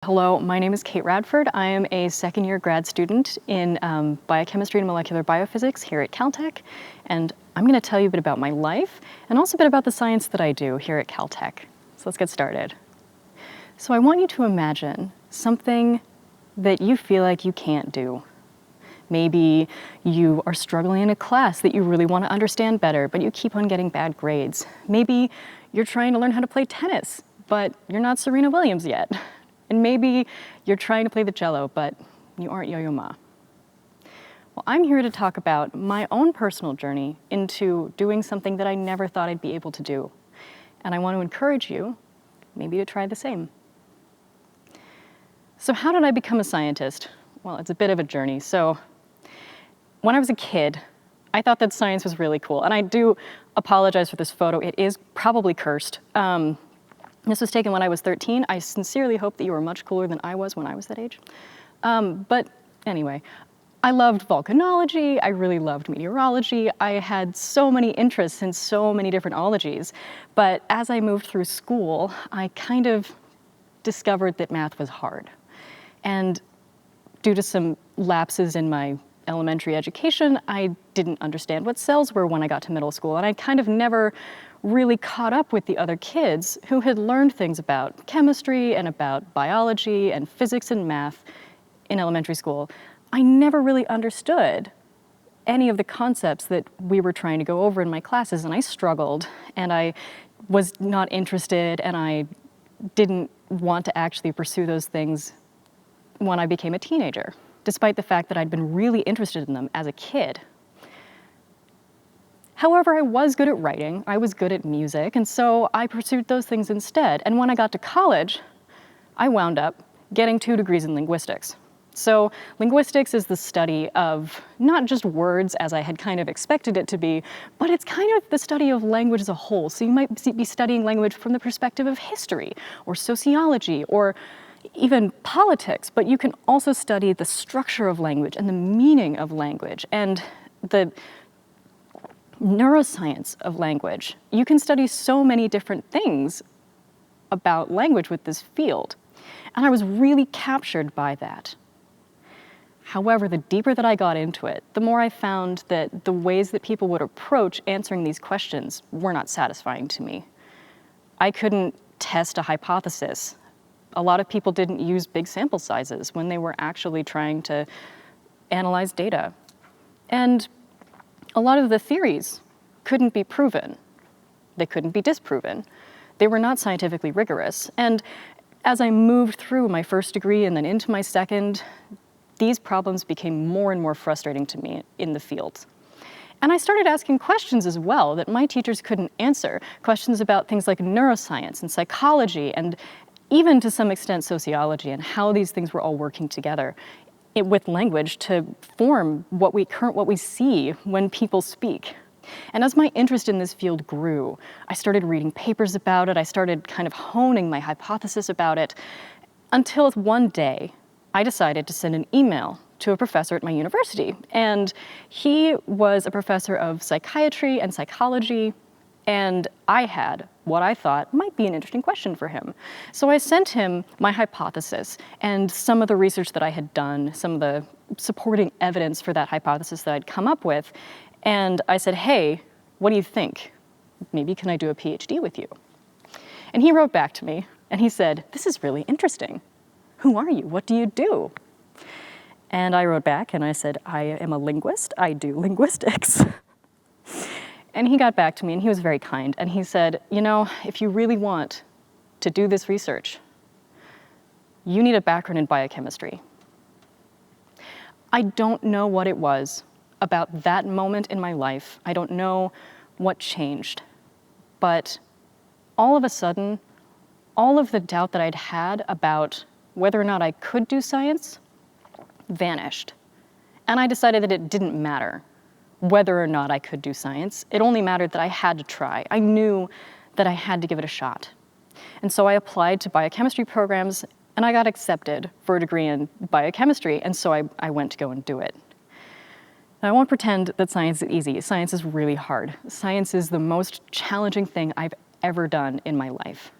Hello, my name is Kate Radford. I am a second-year grad student in biochemistry and molecular biophysics here at Caltech, and I'm going to tell you a bit about my life and also a bit about the science that I do here at Caltech. So let's get started. So I want you to imagine something that you feel like you can't do. Maybe you are struggling in a class that you really want to understand better, but you keep on getting bad grades. Maybe you're trying to learn how to play tennis, but you're not Serena Williams yet. And maybe you're trying to play the cello, but you aren't Yo-Yo Ma. Well, I'm here to talk about my own personal journey into doing something that I never thought I'd be able to do. And I want to encourage you, maybe to try the same. So how did I become a scientist? Well, it's a bit of a journey. So when I was a kid, I thought that science was really cool. And I do apologize for this photo. It is probably cursed. This was taken when I was 13. I sincerely hope that you were much cooler than I was when I was that age. But anyway, I loved volcanology. I really loved meteorology. I had so many interests in so many different ologies. But as I moved through school, I kind of discovered that math was hard. And due to some lapses in my elementary education, I didn't understand what cells were when I got to middle school. And I kind of never really caught up with the other kids who had learned things about chemistry and about biology and physics and math in elementary school. I never really understood any of the concepts that we were trying to go over in my classes, and I struggled, and I was not interested, and I didn't want to actually pursue those things when I became a teenager, despite the fact that I'd been really interested in them as a kid. However, I was good at writing, I was good at music, and so I pursued those things instead. And when I got to college, I wound up getting 2 degrees in linguistics. So linguistics is the study of not just words as I had kind of expected it to be, but it's kind of the study of language as a whole. So you might be studying language from the perspective of history or sociology or even politics, but you can also study the structure of language and the meaning of language and the neuroscience of language. You can study so many different things about language with this field. And I was really captured by that. However, the deeper that I got into it, the more I found that the ways that people would approach answering these questions were not satisfying to me. I couldn't test a hypothesis. A lot of people didn't use big sample sizes when they were actually trying to analyze data. And a lot of the theories couldn't be proven. They couldn't be disproven. They were not scientifically rigorous. And as I moved through my first degree and then into my second, these problems became more and more frustrating to me in the field. And I started asking questions as well that my teachers couldn't answer, questions about things like neuroscience and psychology and even to some extent sociology and how these things were all working together with language to form what we see when people speak. And as my interest in this field grew, I started reading papers about it, I started kind of honing my hypothesis about it, until one day I decided to send an email to a professor at my university. And he was a professor of psychiatry and psychology, and I had what I thought might be an interesting question for him. So I sent him my hypothesis and some of the research that I had done, some of the supporting evidence for that hypothesis that I'd come up with. And I said, hey, what do you think? Maybe can I do a PhD with you? And he wrote back to me and he said, this is really interesting. Who are you? What do you do? And I wrote back and I said, I am a linguist. I do linguistics. And he got back to me, and he was very kind, and he said, you know, if you really want to do this research, you need a background in biochemistry. I don't know what it was about that moment in my life. I don't know what changed, but all of a sudden, all of the doubt that I'd had about whether or not I could do science vanished. And I decided that it didn't matter whether or not I could do science. It only mattered that I had to try. I knew that I had to give it a shot. And so I applied to biochemistry programs, and I got accepted for a degree in biochemistry, and so I went to go and do it. Now, I won't pretend that science is easy. Science is really hard. Science is the most challenging thing I've ever done in my life.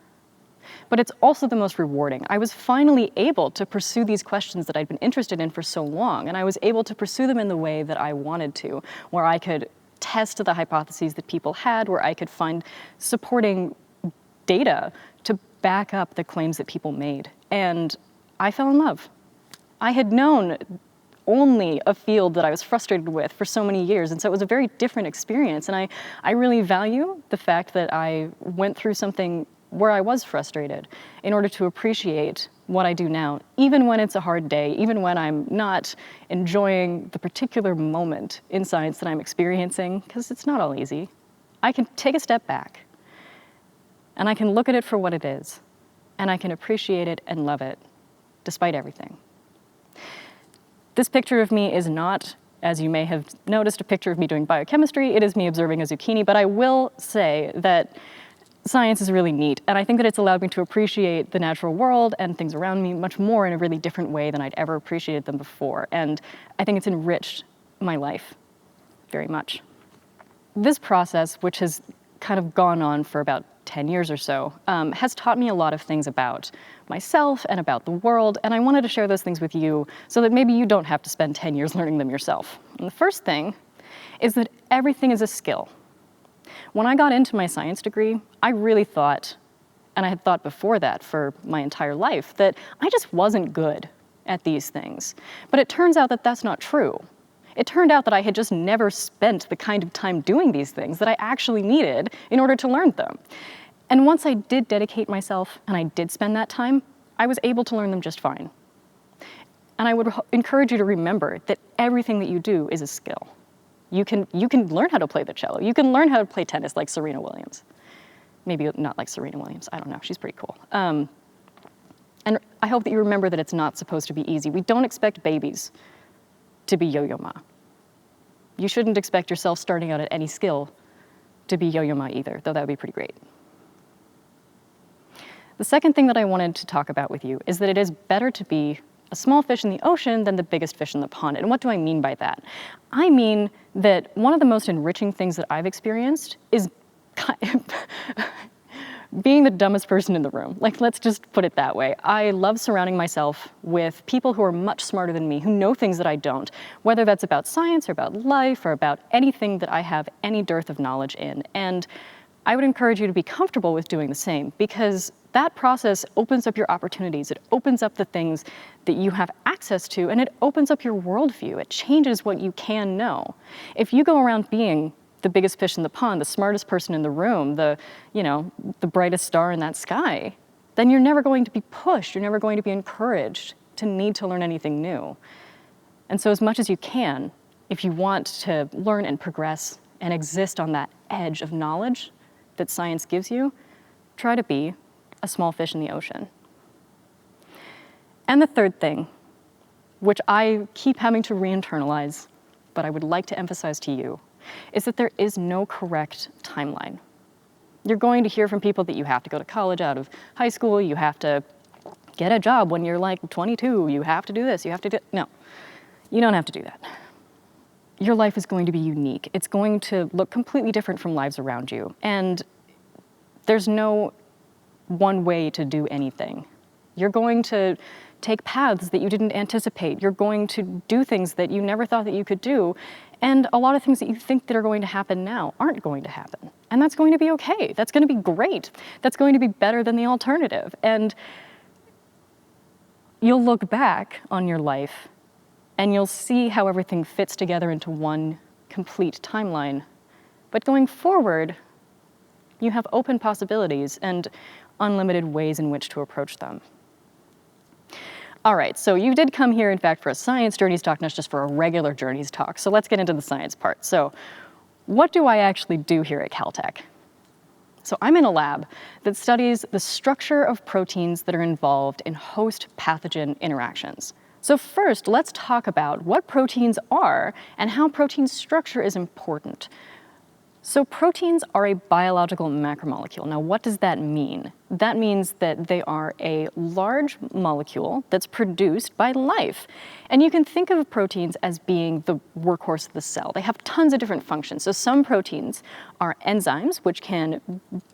but it's also the most rewarding. I was finally able to pursue these questions that I'd been interested in for so long, and I was able to pursue them in the way that I wanted to, where I could test the hypotheses that people had, where I could find supporting data to back up the claims that people made. And I fell in love. I had known only a field that I was frustrated with for so many years, and so it was a very different experience. And I really value the fact that I went through something where I was frustrated in order to appreciate what I do now, even when it's a hard day, even when I'm not enjoying the particular moment in science that I'm experiencing, because it's not all easy. I can take a step back, and I can look at it for what it is, and I can appreciate it and love it, despite everything. This picture of me is not, as you may have noticed, a picture of me doing biochemistry. It is me observing a zucchini, but I will say that science is really neat, and I think that it's allowed me to appreciate the natural world and things around me much more in a really different way than I'd ever appreciated them before, and I think it's enriched my life very much. This process, which has kind of gone on for about 10 years or so, has taught me a lot of things about myself and about the world, and I wanted to share those things with you so that maybe you don't have to spend 10 years learning them yourself. And the first thing is that everything is a skill. When I got into my science degree, I really thought, and I had thought before that for my entire life, that I just wasn't good at these things. But it turns out that that's not true. It turned out that I had just never spent the kind of time doing these things that I actually needed in order to learn them. And once I did dedicate myself and I did spend that time, I was able to learn them just fine. And I would encourage you to remember that everything that you do is a skill. You can learn how to play the cello. You can learn how to play tennis like Serena Williams. Maybe not like Serena Williams, I don't know, she's pretty cool. And I hope that you remember that it's not supposed to be easy. We don't expect babies to be Yo-Yo Ma. You shouldn't expect yourself starting out at any skill to be Yo-Yo Ma either, though that would be pretty great. The second thing that I wanted to talk about with you is that it is better to be a small fish in the ocean than the biggest fish in the pond. And what do I mean by that? I mean that one of the most enriching things that I've experienced is being the dumbest person in the room. Like, let's just put it that way. I love surrounding myself with people who are much smarter than me, who know things that I don't, whether that's about science or about life or about anything that I have any dearth of knowledge in. And I would encourage you to be comfortable with doing the same, because that process opens up your opportunities. It opens up the things that you have access to, and it opens up your worldview. It changes what you can know. If you go around being the biggest fish in the pond, the smartest person in the room, the brightest star in that sky, then you're never going to be pushed, you're never going to be encouraged to need to learn anything new. And so as much as you can, if you want to learn and progress and exist on that edge of knowledge that science gives you, try to be a small fish in the ocean. And the third thing, which I keep having to re-internalize, but I would like to emphasize to you, is that there is no correct timeline. You're going to hear from people that you have to go to college out of high school, you have to get a job when you're like 22, you have to do this, you have to do... No, you don't have to do that. Your life is going to be unique. It's going to look completely different from lives around you. And there's no one way to do anything. You're going to take paths that you didn't anticipate. You're going to do things that you never thought that you could do. And a lot of things that you think that are going to happen now aren't going to happen. And that's going to be okay. That's going to be great. That's going to be better than the alternative. And you'll look back on your life and you'll see how everything fits together into one complete timeline. But going forward, you have open possibilities and unlimited ways in which to approach them. All right, so you did come here, in fact, for a science journeys talk, not just for a regular journeys talk. So let's get into the science part. So what do I actually do here at Caltech? So I'm in a lab that studies the structure of proteins that are involved in host-pathogen interactions. So first, let's talk about what proteins are and how protein structure is important. So proteins are a biological macromolecule. Now, what does that mean? That means that they are a large molecule that's produced by life. And you can think of proteins as being the workhorse of the cell. They have tons of different functions. So some proteins are enzymes, which can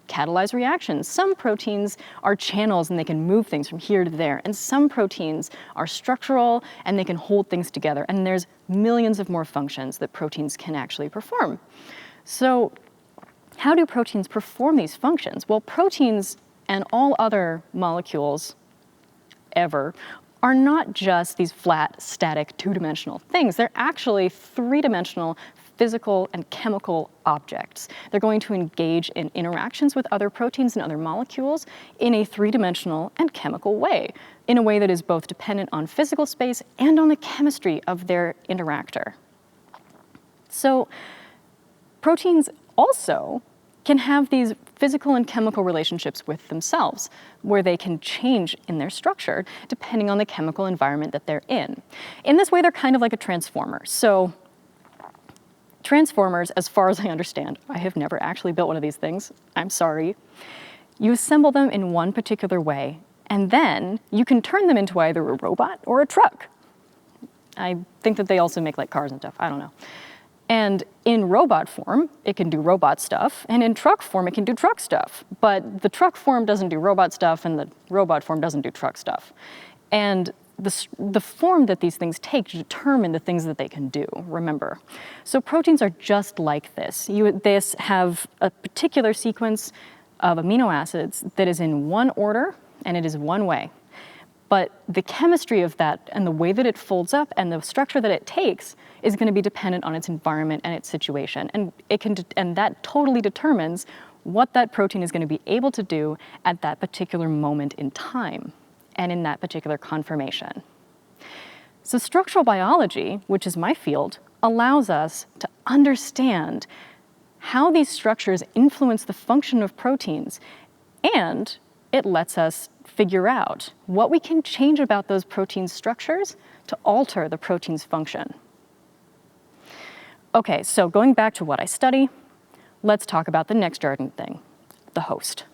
catalyze reactions. Some proteins are channels, and they can move things from here to there. And some proteins are structural, and they can hold things together. And there's millions of more functions that proteins can actually perform. So how do proteins perform these functions? Well, proteins and all other molecules ever are not just these flat, static, two-dimensional things. They're actually three-dimensional physical and chemical objects. They're going to engage in interactions with other proteins and other molecules in a three-dimensional and chemical way, in a way that is both dependent on physical space and on the chemistry of their interactor. So proteins also can have these physical and chemical relationships with themselves, where they can change in their structure depending on the chemical environment that they're in. In this way, they're kind of like a transformer. So transformers, as far as I understand, I have never actually built one of these things, I'm sorry. You assemble them in one particular way, and then you can turn them into either a robot or a truck. I think that they also make like cars and stuff, I don't know. And in robot form, it can do robot stuff, and in truck form, it can do truck stuff. But the truck form doesn't do robot stuff, and the robot form doesn't do truck stuff. And the form that these things take to determine the things that they can do, remember. So proteins are just like this. This have a particular sequence of amino acids that is in one order, and it is one way. But the chemistry of that and the way that it folds up and the structure that it takes is going to be dependent on its environment and its situation. And that totally determines what that protein is going to be able to do at that particular moment in time and in that particular conformation. So structural biology, which is my field, allows us to understand how these structures influence the function of proteins, and it lets us figure out what we can change about those protein structures to alter the protein's function. Okay, so going back to what I study, let's talk about the next jargon thing, the host.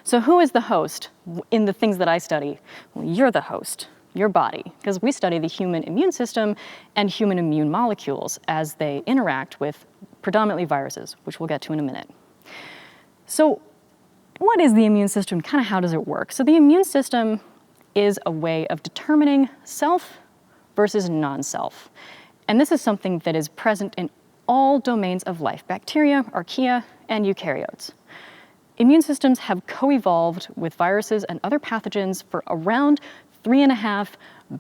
So who is the host in the things that I study? Well, you're the host, your body, because we study the human immune system and human immune molecules as they interact with predominantly viruses, which we'll get to in a minute. So what is the immune system? Kind of how does it work? So the immune system is a way of determining self versus non-self. And this is something that is present in all domains of life, bacteria, archaea, and eukaryotes. Immune systems have co-evolved with viruses and other pathogens for around 3.5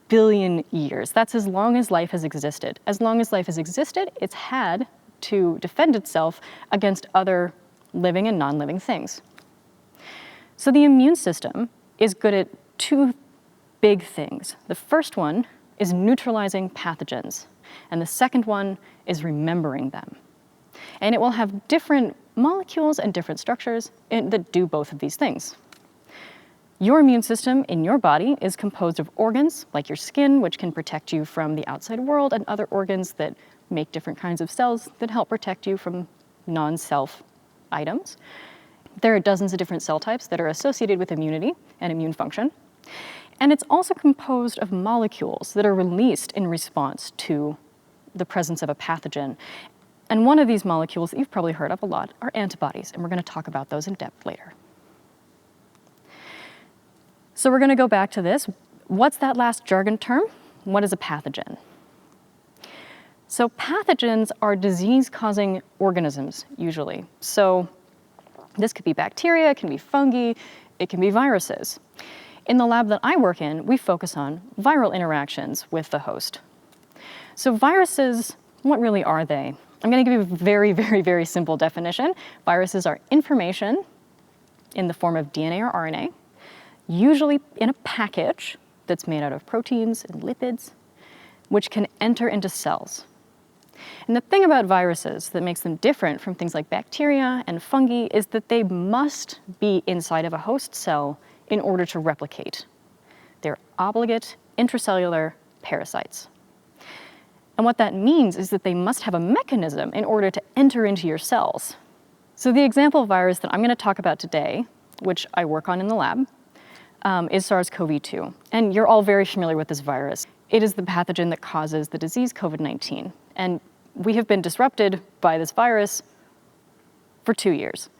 billion years. That's as long as life has existed. As long as life has existed, it's had to defend itself against other living and non-living things. So the immune system is good at two big things. The first one is neutralizing pathogens, and the second one is remembering them. And it will have different molecules and different structures that do both of these things. Your immune system in your body is composed of organs, like your skin, which can protect you from the outside world, and other organs that make different kinds of cells that help protect you from non-self items. There are dozens of different cell types that are associated with immunity and immune function. And it's also composed of molecules that are released in response to the presence of a pathogen. And one of these molecules that you've probably heard of a lot are antibodies, and we're going to talk about those in depth later. So we're going to go back to this. What's that last jargon term? What is a pathogen? So pathogens are disease-causing organisms, usually. So this could be bacteria, it can be fungi, it can be viruses. In the lab that I work in, we focus on viral interactions with the host. So viruses, what really are they? I'm going to give you a very, very, very simple definition. Viruses are information in the form of DNA or RNA, usually in a package that's made out of proteins and lipids, which can enter into cells. And the thing about viruses that makes them different from things like bacteria and fungi is that they must be inside of a host cell in order to replicate. They're obligate intracellular parasites. And what that means is that they must have a mechanism in order to enter into your cells. So the example virus that I'm going to talk about today, which I work on in the lab, is SARS-CoV-2. And you're all very familiar with this virus. It is the pathogen that causes the disease COVID-19. And we have been disrupted by this virus for 2 years.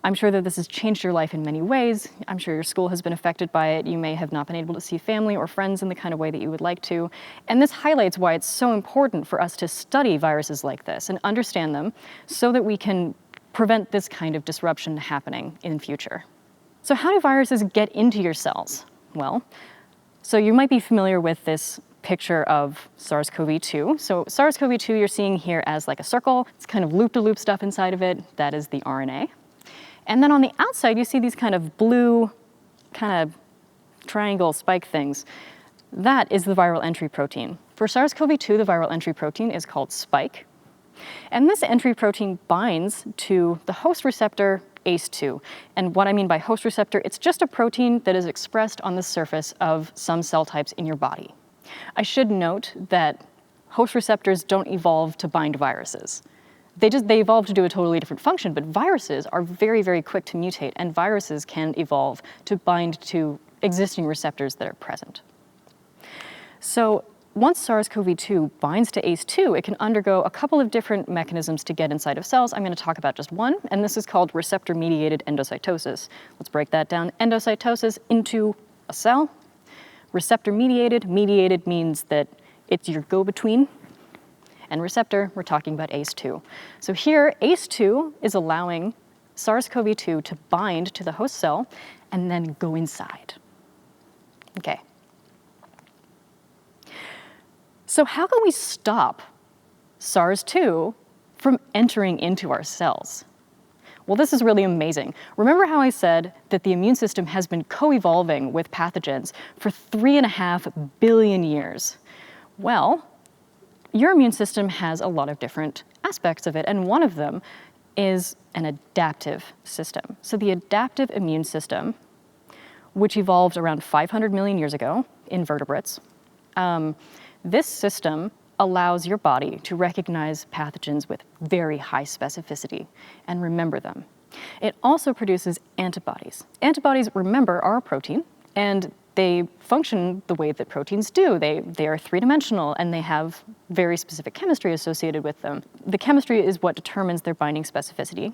I'm sure that this has changed your life in many ways. I'm sure your school has been affected by it. You may have not been able to see family or friends in the kind of way that you would like to. And this highlights why it's so important for us to study viruses like this and understand them so that we can prevent this kind of disruption happening in the future. So how do viruses get into your cells? Well, so you might be familiar with this picture of SARS-CoV-2. So SARS-CoV-2 you're seeing here as like a circle. It's kind of loop-to-loop stuff inside of it. That is the RNA. And then on the outside, you see these kind of blue, kind of triangle spike things. That is the viral entry protein. For SARS-CoV-2, the viral entry protein is called spike. And this entry protein binds to the host receptor ACE2. And what I mean by host receptor, it's just a protein that is expressed on the surface of some cell types in your body. I should note that host receptors don't evolve to bind viruses. They evolve to do a totally different function, but viruses are very, very quick to mutate, and viruses can evolve to bind to existing receptors that are present. So once SARS-CoV-2 binds to ACE2, it can undergo a couple of different mechanisms to get inside of cells. I'm going to talk about just one, and this is called receptor-mediated endocytosis. Let's break that down. Endocytosis into a cell. Receptor-mediated, mediated means that it's your go-between. And receptor, we're talking about ACE2. So here, ACE2 is allowing SARS-CoV-2 to bind to the host cell and then go inside. Okay. So how can we stop SARS-2 from entering into our cells? Well, this is really amazing. Remember how I said that the immune system has been co-evolving with pathogens for 3.5 billion years? Well, your immune system has a lot of different aspects of it, and one of them is an adaptive system. So the adaptive immune system, which evolved around 500 million years ago in vertebrates, this system allows your body to recognize pathogens with very high specificity and remember them. It also produces antibodies. Antibodies, remember, are a protein, and they function the way that proteins do. They are three-dimensional, and they have very specific chemistry associated with them. The chemistry is what determines their binding specificity,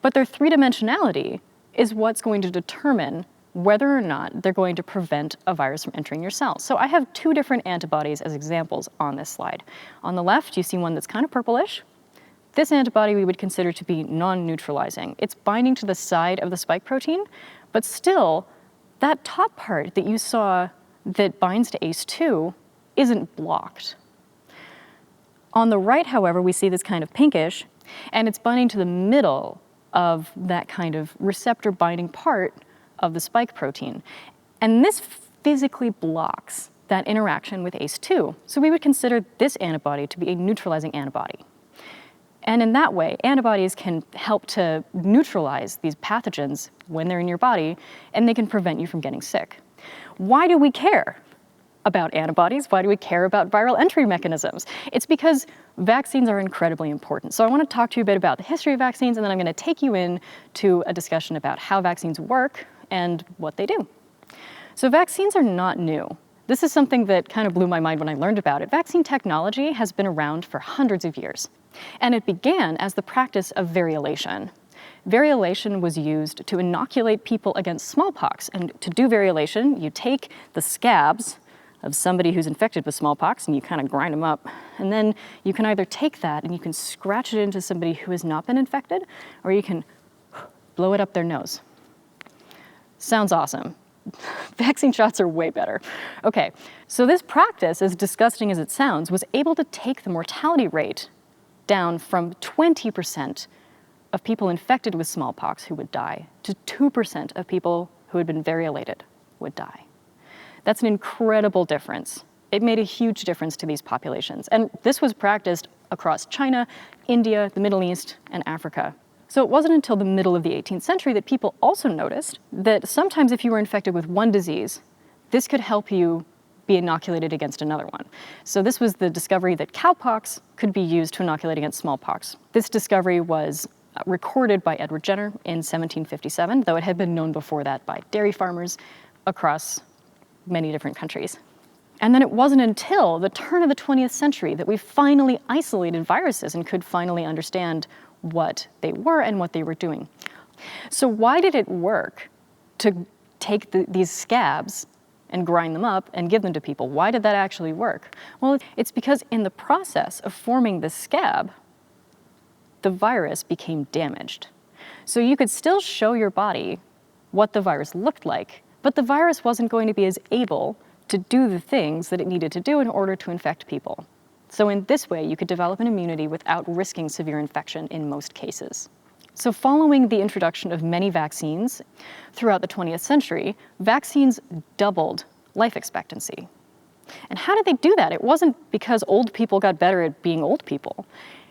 but their three-dimensionality is what's going to determine whether or not they're going to prevent a virus from entering your cells. So I have two different antibodies as examples on this slide. On the left, you see one that's kind of purplish. This antibody we would consider to be non-neutralizing. It's binding to the side of the spike protein, but still, that top part that you saw that binds to ACE2 isn't blocked. On the right, however, we see this kind of pinkish, and it's binding to the middle of that kind of receptor binding part of the spike protein. And this physically blocks that interaction with ACE2. So we would consider this antibody to be a neutralizing antibody. And in that way, antibodies can help to neutralize these pathogens when they're in your body, and they can prevent you from getting sick. Why do we care about antibodies? Why do we care about viral entry mechanisms? It's because vaccines are incredibly important. So I want to talk to you a bit about the history of vaccines, and then I'm going to take you into a discussion about how vaccines work and what they do. So vaccines are not new. This is something that kind of blew my mind when I learned about it. Vaccine technology has been around for hundreds of years. And it began as the practice of variolation. Variolation was used to inoculate people against smallpox. And to do variolation, you take the scabs of somebody who's infected with smallpox and you kind of grind them up. And then you can either take that and you can scratch it into somebody who has not been infected, or you can blow it up their nose. Sounds awesome. Vaccine shots are way better. Okay, so this practice, as disgusting as it sounds, was able to take the mortality rate down from 20% of people infected with smallpox who would die to 2% of people who had been variolated would die. That's an incredible difference. It made a huge difference to these populations. And this was practiced across China, India, the Middle East, and Africa. So it wasn't until the middle of the 18th century that people also noticed that sometimes if you were infected with one disease, this could help you be inoculated against another one. So this was the discovery that cowpox could be used to inoculate against smallpox. This discovery was recorded by Edward Jenner in 1757, though it had been known before that by dairy farmers across many different countries. And then it wasn't until the turn of the 20th century that we finally isolated viruses and could finally understand what they were and what they were doing. So why did it work to take these scabs and grind them up and give them to people? Why did that actually work? Well, it's because in the process of forming the scab, the virus became damaged. So you could still show your body what the virus looked like, but the virus wasn't going to be as able to do the things that it needed to do in order to infect people. So in this way, you could develop an immunity without risking severe infection in most cases. So following the introduction of many vaccines throughout the 20th century, vaccines doubled life expectancy. And how did they do that? It wasn't because old people got better at being old people.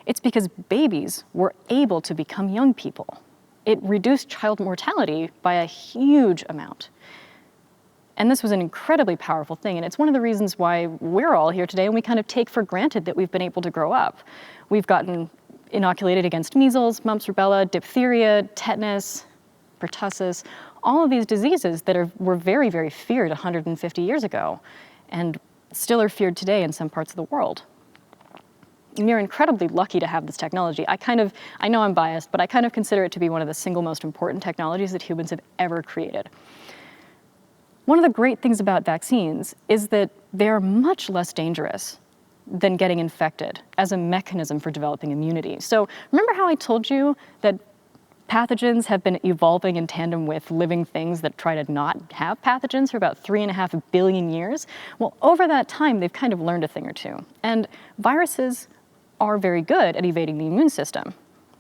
It's because babies were able to become young people. It reduced child mortality by a huge amount. And this was an incredibly powerful thing, and it's one of the reasons why we're all here today and we kind of take for granted that we've been able to grow up. We've gotten inoculated against measles, mumps, rubella, diphtheria, tetanus, pertussis, all of these diseases that were very, very feared 150 years ago and still are feared today in some parts of the world. And you're incredibly lucky to have this technology. I know I'm biased, but I kind of consider it to be one of the single most important technologies that humans have ever created. One of the great things about vaccines is that they're much less dangerous than getting infected as a mechanism for developing immunity. So remember how I told you that pathogens have been evolving in tandem with living things that try to not have pathogens for about 3.5 billion years? Well, over that time, they've kind of learned a thing or two. And viruses are very good at evading the immune system.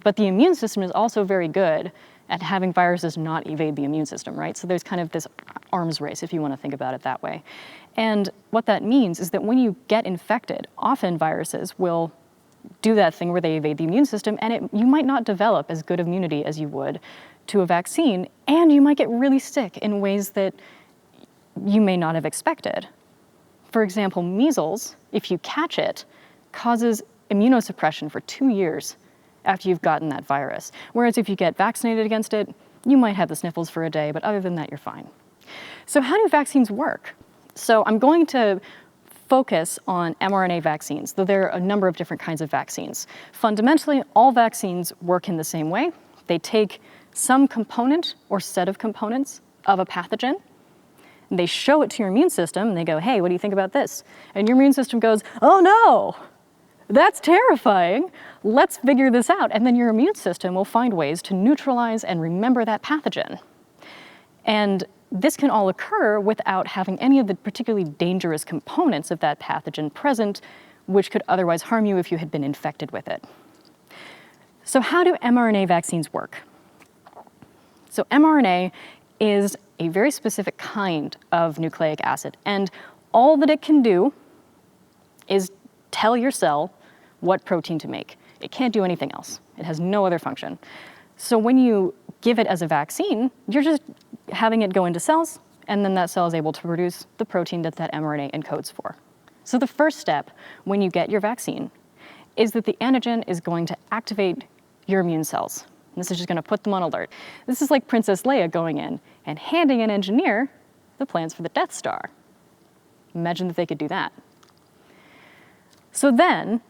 But the immune system is also very good at having viruses not evade the immune system, right? So there's kind of this arms race, if you want to think about it that way. And what that means is that when you get infected, often viruses will do that thing where they evade the immune system, and you might not develop as good immunity as you would to a vaccine, and you might get really sick in ways that you may not have expected. For example, measles, if you catch it, causes immunosuppression for 2 years after you've gotten that virus. Whereas if you get vaccinated against it, you might have the sniffles for a day, but other than that, you're fine. So how do vaccines work? So I'm going to focus on mRNA vaccines, though there are a number of different kinds of vaccines. Fundamentally, all vaccines work in the same way. They take some component or set of components of a pathogen, and they show it to your immune system, and they go, hey, what do you think about this? And your immune system goes, oh no, that's terrifying. Let's figure this out. And then your immune system will find ways to neutralize and remember that pathogen. And this can all occur without having any of the particularly dangerous components of that pathogen present, which could otherwise harm you if you had been infected with it. So how do mRNA vaccines work? So mRNA is a very specific kind of nucleic acid, and all that it can do is tell your cell what protein to make. It can't do anything else. It has no other function. So when you give it as a vaccine, you're just having it go into cells, and then that cell is able to produce the protein that that mRNA encodes for. So the first step when you get your vaccine is that the antigen is going to activate your immune cells. And this is just going to put them on alert. This is like Princess Leia going in and handing an engineer the plans for the Death Star. Imagine that they could do that. So then,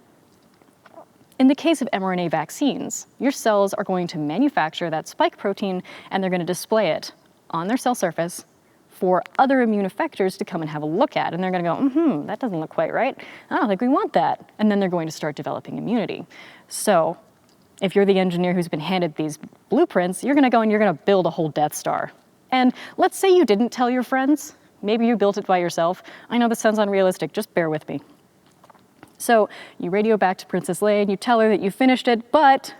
in the case of mRNA vaccines, your cells are going to manufacture that spike protein, and they're going to display it on their cell surface for other immune effectors to come and have a look at. And they're going to go, that doesn't look quite right. I don't think we want that. And then they're going to start developing immunity. So if you're the engineer who's been handed these blueprints, you're going to go and you're going to build a whole Death Star. And let's say you didn't tell your friends. Maybe you built it by yourself. I know this sounds unrealistic. Just bear with me. So you radio back to Princess Leia and you tell her that you finished it, but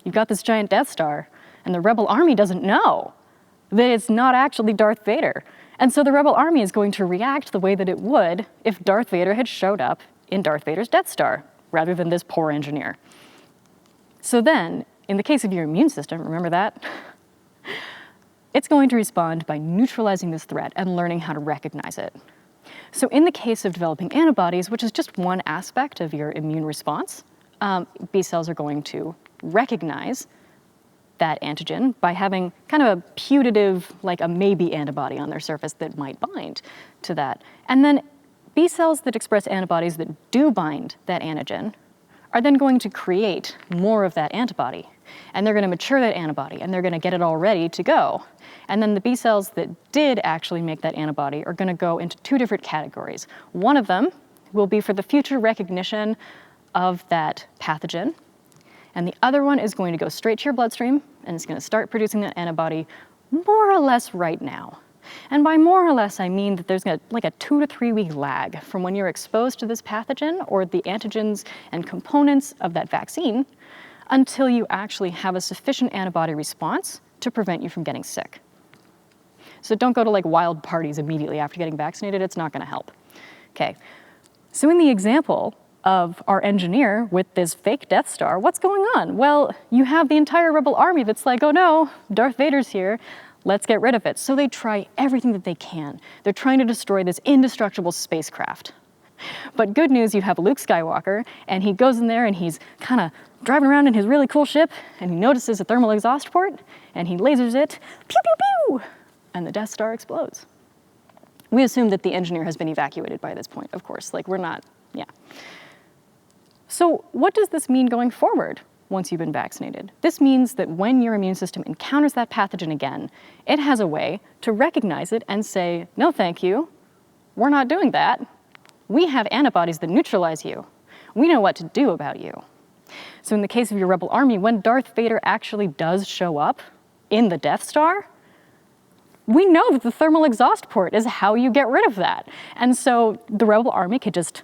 you've got this giant Death Star, and the Rebel Army doesn't know that it's not actually Darth Vader. And so the Rebel Army is going to react the way that it would if Darth Vader had showed up in Darth Vader's Death Star, rather than this poor engineer. So then, in the case of your immune system, remember that? It's going to respond by neutralizing this threat and learning how to recognize it. So in the case of developing antibodies, which is just one aspect of your immune response, B cells are going to recognize that antigen by having kind of a putative, like a maybe antibody on their surface that might bind to that. And then B cells that express antibodies that do bind that antigen are then going to create more of that antibody. And they're going to mature that antibody, and they're going to get it all ready to go. And then the B cells that did actually make that antibody are going to go into two different categories. One of them will be for the future recognition of that pathogen, and the other one is going to go straight to your bloodstream, and it's going to start producing that antibody more or less right now. And by more or less, I mean that there's like a 2 to 3 week lag from when you're exposed to this pathogen or the antigens and components of that vaccine until you actually have a sufficient antibody response to prevent you from getting sick. So don't go to like wild parties immediately after getting vaccinated. It's not going to help. Okay, so in the example of our engineer with this fake Death Star, what's going on? Well, you have the entire rebel army that's like, oh no, Darth Vader's here, let's get rid of it. So they try everything that they can. They're trying to destroy this indestructible spacecraft. But good news, you have Luke Skywalker, and he goes in there and he's kind of driving around in his really cool ship, and he notices a thermal exhaust port, and he lasers it, pew, pew, pew, and the Death Star explodes. We assume that the engineer has been evacuated by this point, of course, like we're not, yeah. So what does this mean going forward once you've been vaccinated? This means that when your immune system encounters that pathogen again, it has a way to recognize it and say, no thank you, we're not doing that. We have antibodies that neutralize you. We know what to do about you. So in the case of your rebel army, when Darth Vader actually does show up in the Death Star, we know that the thermal exhaust port is how you get rid of that. And so the rebel army could just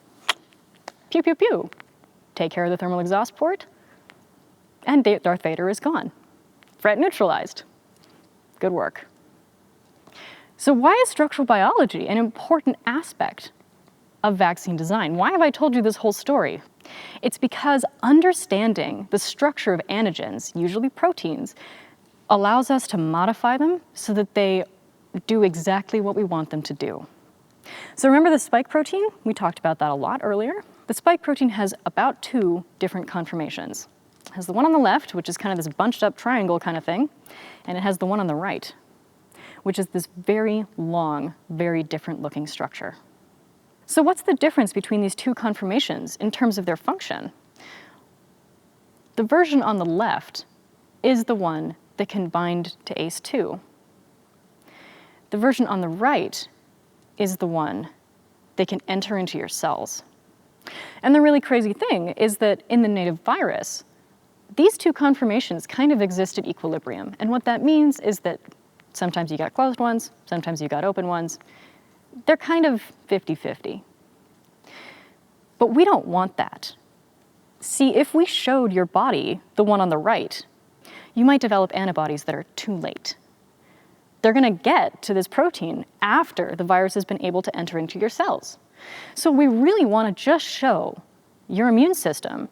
pew, pew, pew, take care of the thermal exhaust port, and Darth Vader is gone. Threat neutralized. Good work. So why is structural biology an important aspect of vaccine design? Why have I told you this whole story? It's because understanding the structure of antigens, usually proteins, allows us to modify them so that they do exactly what we want them to do. So remember the spike protein? We talked about that a lot earlier. The spike protein has about 2 different conformations. It has the one on the left, which is kind of this bunched up triangle kind of thing, and it has the one on the right, which is this very long, very different looking structure. So what's the difference between these 2 conformations in terms of their function? The version on the left is the one that can bind to ACE2. The version on the right is the one that can enter into your cells. And the really crazy thing is that in the native virus, these 2 conformations kind of exist at equilibrium. And what that means is that sometimes you got closed ones, sometimes you got open ones. They're kind of 50-50. But we don't want that. See, if we showed your body the one on the right, you might develop antibodies that are too late. They're going to get to this protein after the virus has been able to enter into your cells. So we really want to just show your immune system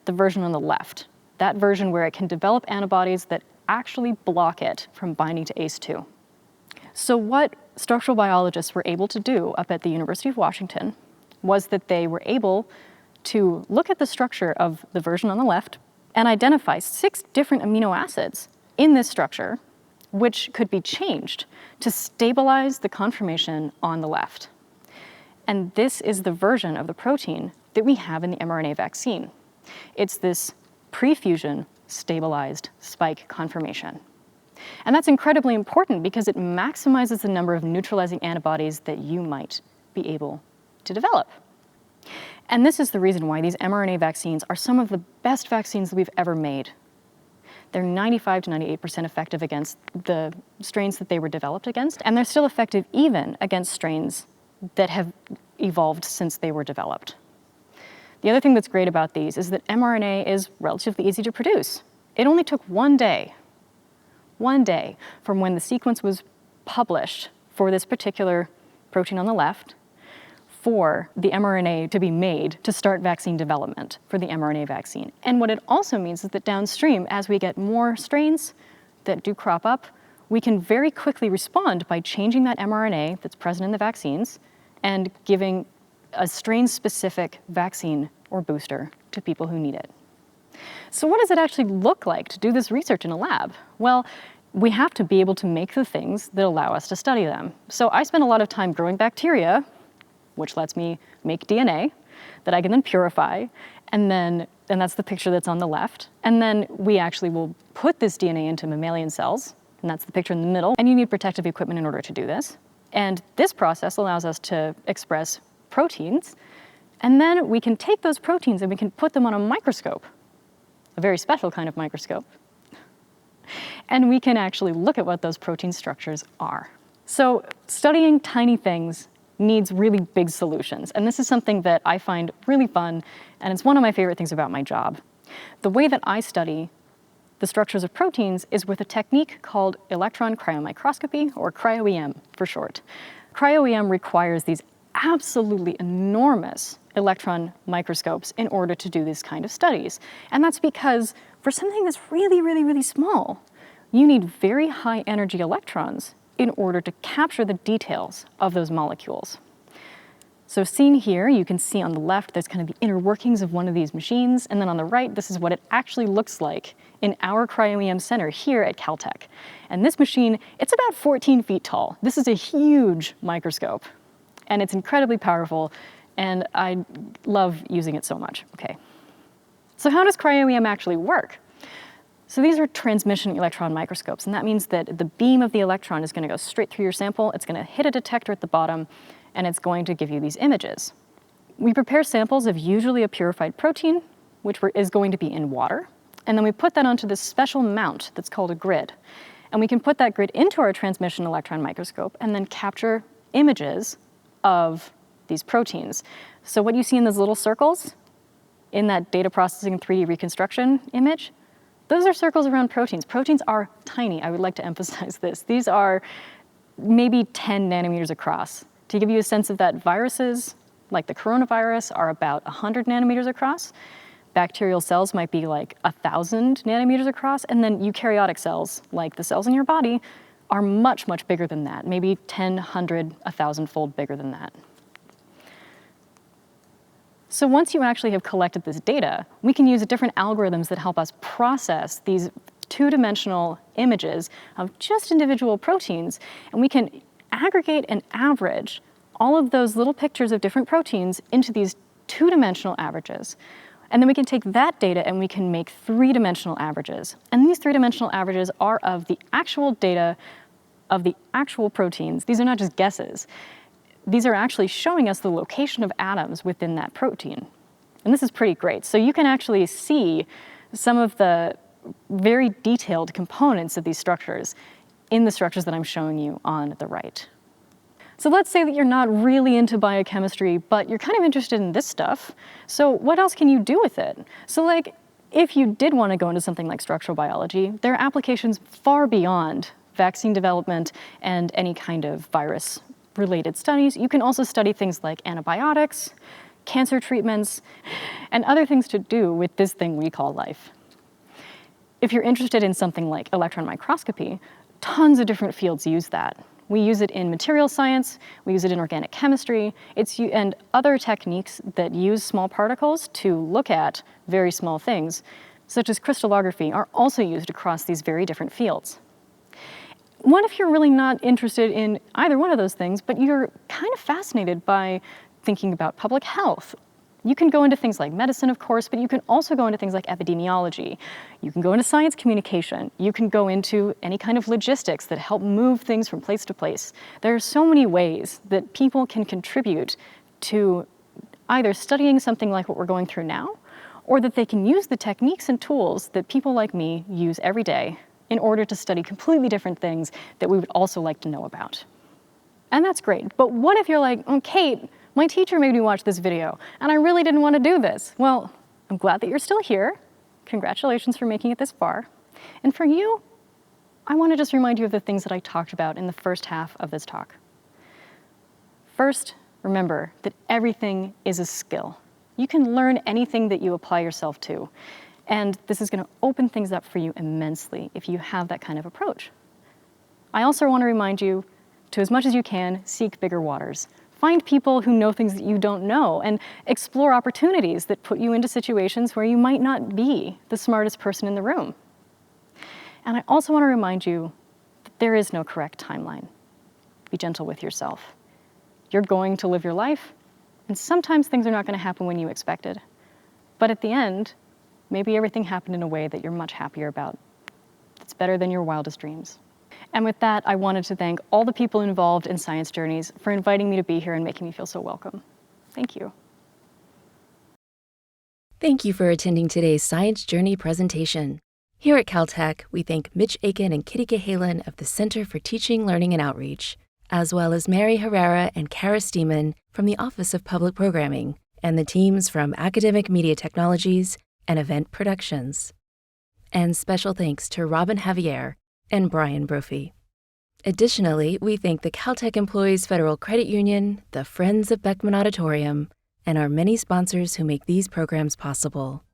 the version on the left, that version where it can develop antibodies that actually block it from binding to ACE2. So what structural biologists were able to do up at the University of Washington was that they were able to look at the structure of the version on the left and identify 6 different amino acids in this structure which could be changed to stabilize the conformation on the left. And this is the version of the protein that we have in the mRNA vaccine. It's this pre-fusion stabilized spike conformation. And that's incredibly important because it maximizes the number of neutralizing antibodies that you might be able to develop. And this is the reason why these mRNA vaccines are some of the best vaccines that we've ever made. They're 95 to 98% effective against the strains that they were developed against, and they're still effective even against strains that have evolved since they were developed. The other thing that's great about these is that mRNA is relatively easy to produce. It only took one day from when the sequence was published for this particular protein on the left for the mRNA to be made to start vaccine development for the mRNA vaccine. And what it also means is that downstream, as we get more strains that do crop up, we can very quickly respond by changing that mRNA that's present in the vaccines and giving a strain-specific vaccine or booster to people who need it. So what does it actually look like to do this research in a lab? Well, we have to be able to make the things that allow us to study them. So I spend a lot of time growing bacteria, which lets me make DNA that I can then purify, and that's the picture that's on the left. And then we actually will put this DNA into mammalian cells, and that's the picture in the middle. And you need protective equipment in order to do this. And this process allows us to express proteins, and then we can take those proteins and we can put them on a microscope, a very special kind of microscope, and we can actually look at what those protein structures are. So studying tiny things needs really big solutions, and this is something that I find really fun, and it's one of my favorite things about my job. The way that I study the structures of proteins is with a technique called electron cryomicroscopy, or cryo-EM for short. Cryo-EM requires these absolutely enormous electron microscopes in order to do this kind of studies. And that's because for something that's really, really, really small, you need very high energy electrons in order to capture the details of those molecules. So seen here, you can see on the left, there's kind of the inner workings of one of these machines, and then on the right, this is what it actually looks like in our cryo-EM center here at Caltech. And this machine, it's about 14 feet tall. This is a huge microscope, and it's incredibly powerful, and I love using it so much. Okay. So how does cryo-EM actually work? So these are transmission electron microscopes, and that means that the beam of the electron is going to go straight through your sample, it's going to hit a detector at the bottom, and it's going to give you these images. We prepare samples of usually a purified protein, which is going to be in water, and then we put that onto this special mount that's called a grid. And we can put that grid into our transmission electron microscope and then capture images of these proteins. So what you see in those little circles in that data processing 3D reconstruction image, those are circles around proteins. Proteins are tiny. I would like to emphasize this. These are maybe 10 nanometers across. To give you a sense of that, viruses, like the coronavirus, are about 100 nanometers across. Bacterial cells might be like 1,000 nanometers across, and then eukaryotic cells, like the cells in your body, are much, much bigger than that, maybe 10, 100, 1,000-fold bigger than that. So once you actually have collected this data, we can use different algorithms that help us process these two-dimensional images of just individual proteins, and we can aggregate and average all of those little pictures of different proteins into these two-dimensional averages. And then we can take that data and we can make three-dimensional averages. And these three-dimensional averages are of the actual data of the actual proteins. These are not just guesses. These are actually showing us the location of atoms within that protein. And this is pretty great. So you can actually see some of the very detailed components of these structures in the structures that I'm showing you on the right. So let's say that you're not really into biochemistry, but you're kind of interested in this stuff. So what else can you do with it? So like, if you did want to go into something like structural biology, there are applications far beyond vaccine development and any kind of virus-related studies. You can also study things like antibiotics, cancer treatments, and other things to do with this thing we call life. If you're interested in something like electron microscopy, tons of different fields use that. We use it in material science, we use it in organic chemistry, and other techniques that use small particles to look at very small things, such as crystallography, are also used across these very different fields. What if you're really not interested in either one of those things, but you're kind of fascinated by thinking about public health? You can go into things like medicine, of course, but you can also go into things like epidemiology. You can go into science communication. You can go into any kind of logistics that help move things from place to place. There are so many ways that people can contribute to either studying something like what we're going through now, or that they can use the techniques and tools that people like me use every day in order to study completely different things that we would also like to know about. And that's great. But what if you're like, oh, Kate, my teacher made me watch this video, and I really didn't want to do this. Well, I'm glad that you're still here. Congratulations for making it this far. And for you, I want to just remind you of the things that I talked about in the first half of this talk. First, remember that everything is a skill. You can learn anything that you apply yourself to. And this is going to open things up for you immensely if you have that kind of approach. I also want to remind you to, as much as you can, seek bigger waters. Find people who know things that you don't know, and explore opportunities that put you into situations where you might not be the smartest person in the room. And I also want to remind you that there is no correct timeline. Be gentle with yourself. You're going to live your life, and sometimes things are not going to happen when you expected. But at the end, maybe everything happened in a way that you're much happier about. It's better than your wildest dreams. And with that, I wanted to thank all the people involved in Science Journeys for inviting me to be here and making me feel so welcome. Thank you. Thank you for attending today's Science Journey presentation. Here at Caltech, we thank Mitch Aiken and Kitty Cahalan of the Center for Teaching, Learning, and Outreach, as well as Mary Herrera and Kara Steeman from the Office of Public Programming, and the teams from Academic Media Technologies and Event Productions. And special thanks to Robin Javier and Brian Brophy. Additionally, we thank the Caltech Employees Federal Credit Union, the Friends of Beckman Auditorium, and our many sponsors who make these programs possible.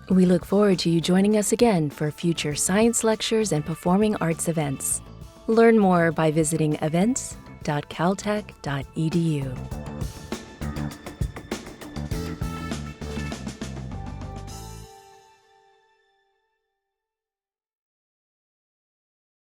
We look forward to you joining us again for future science lectures and performing arts events. Learn more by visiting events.caltech.edu.